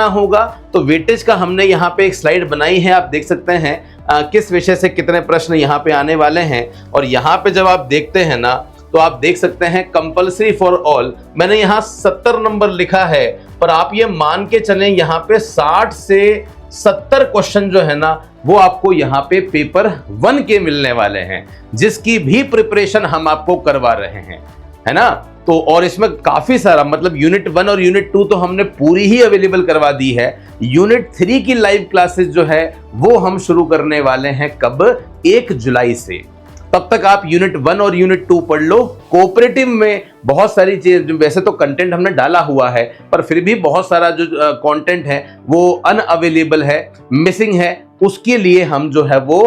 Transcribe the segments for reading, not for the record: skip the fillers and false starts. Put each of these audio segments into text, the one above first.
होगा तो वेटेज का हमने यहाँ पे एक स्लाइड बनाई है, आप देख सकते हैं किस विषय से कितने प्रश्न यहाँ पे आने वाले हैं। और यहाँ पे जब आप देखते हैं ना तो आप देख सकते हैं कंपल्सरी फॉर ऑल, मैंने यहाँ 70 नंबर लिखा है, पर आप ये मान के चलें यहाँ पे 60 से 70 क्वेश्चन जो है ना वो आपको यहाँ पे पेपर 1 के मिलने वाले हैं, जिसकी भी प्रिपरेशन हम आपको करवा रहे हैं, है ना। तो और इसमें काफी सारा मतलब यूनिट 1 और यूनिट 2 तो हमने पूरी ही अवेलेबल करवा दी है। यूनिट 3 की लाइव क्लासेस जो है वो हम शुरू करने वाले हैं कब, 1 जुलाई से। तब तक आप यूनिट 1 और यूनिट 2 पढ़ लो। कोऑपरेटिव में बहुत सारी चीज, वैसे तो कंटेंट हमने डाला हुआ है पर फिर भी बहुत सारा जो कंटेंट है वो अनअवेलेबल है, मिसिंग है, उसके लिए हम जो है वो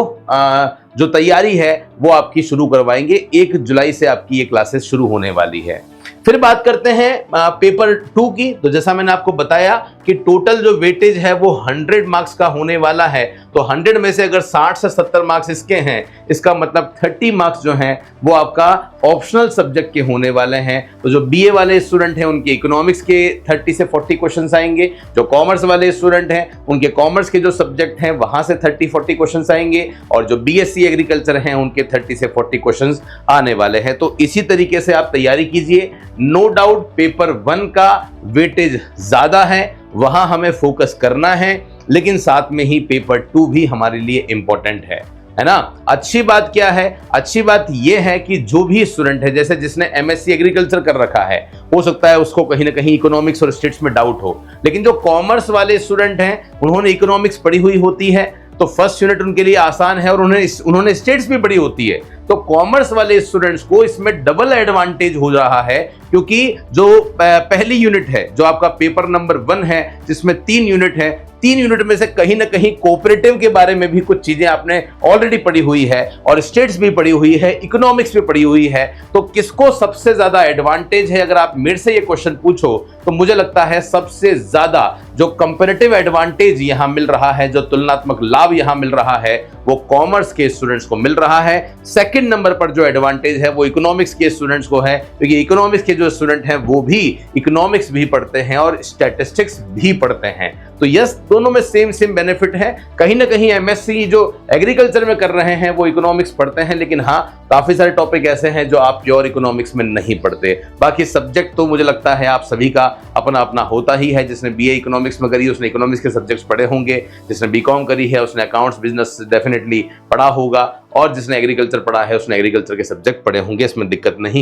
जो तैयारी है वो आपकी शुरू करवाएंगे। 1 जुलाई से आपकी ये क्लासेस शुरू होने वाली है। फिर बात करते हैं पेपर 2 की। तो जैसा मैंने आपको बताया कि टोटल जो वेटेज है वो 100 मार्क्स का होने वाला है। तो 100 में से अगर 60 से 70 मार्क्स इसके हैं, इसका मतलब 30 मार्क्स जो हैं वो आपका ऑप्शनल सब्जेक्ट के होने वाले हैं। तो जो बीए वाले स्टूडेंट हैं उनके इकोनॉमिक्स के 30 से 40 क्वेश्चंस आएंगे, जो कॉमर्स वाले स्टूडेंट हैं उनके कॉमर्स के जो सब्जेक्ट हैं वहां से 30-40 क्वेश्चंस आएंगे, और जो बीएससी एग्रीकल्चर हैं उनके 30 से 40 क्वेश्चंस आने वाले हैं। तो इसी तरीके से आप तैयारी कीजिए। नो डाउट पेपर 1 का वेटेज ज्यादा है, वहां हमें फोकस करना है, लेकिन साथ में ही पेपर 2 भी हमारे लिए इंपॉर्टेंट है ना। अच्छी बात क्या है, अच्छी बात यह है कि जो भी स्टूडेंट है, जैसे जिसने एमएससी एग्रीकल्चर कर रखा है, हो सकता है उसको कहीं ना कहीं इकोनॉमिक्स और स्टेट्स में डाउट हो, लेकिन जो कॉमर्स वाले स्टूडेंट हैं उन्होंने इकोनॉमिक्स पढ़ी हुई होती है तो फर्स्ट यूनिट उनके लिए आसान है, और उन्होंने स्टेट्स भी पढ़ी होती है। तो कॉमर्स वाले स्टूडेंट्स को इसमें डबल एडवांटेज हो रहा है, क्योंकि जो पहली यूनिट है, जो आपका पेपर नंबर 1 है जिसमें 3 यूनिट है, 3 यूनिट में से कहीं ना कहीं कोऑपरेटिव के बारे में भी कुछ चीजें आपने ऑलरेडी पढ़ी हुई है, और स्टेट्स भी पढ़ी हुई है, इकोनॉमिक्स भी पढ़ी हुई है। तो किसको सबसे ज्यादा एडवांटेज है, अगर आप मेरे से ये क्वेश्चन पूछो तो मुझे लगता है सबसे ज्यादा जो कंपैरेटिव एडवांटेज यहां मिल रहा है, जो तुलनात्मक लाभ यहां मिल रहा है, वो कॉमर्स के स्टूडेंट्स को मिल रहा है। सेकंड नंबर पर जो एडवांटेज है वो इकोनॉमिक्स के स्टूडेंट्स को है, क्योंकि इकोनॉमिक्स के जो स्टूडेंट हैं वो भी इकोनॉमिक्स भी पढ़ते हैं और स्टैटिस्टिक्स भी पढ़ते हैं। तो यस, दोनों में सेम बेनिफिट है। कहीं ना कहीं एमएससी जो एग्रीकल्चर में कर रहे हैं वो इकोनॉमिक्स पढ़ते हैं, लेकिन हाँ काफी सारे टॉपिक ऐसे हैं जो आप प्योर इकोनॉमिक्स में नहीं पढ़ते। बाकी सब्जेक्ट तो मुझे लगता है आप सभी का अपना अपना होता ही है। जिसने बीए इकोनॉमिक्स में करी उसने इकोनॉमिक्स के सब्जेक्ट्स पढ़े होंगे, जिसने बीकॉम करी है उसने अकाउंट्स बिजनेस डेफिनेटली पढ़ा होगा, और जिसने एग्रीकल्चर पढ़ा है उसने एग्रीकल्चर के सब्जेक्ट पढ़े होंगे, इसमें दिक्कत नहीं।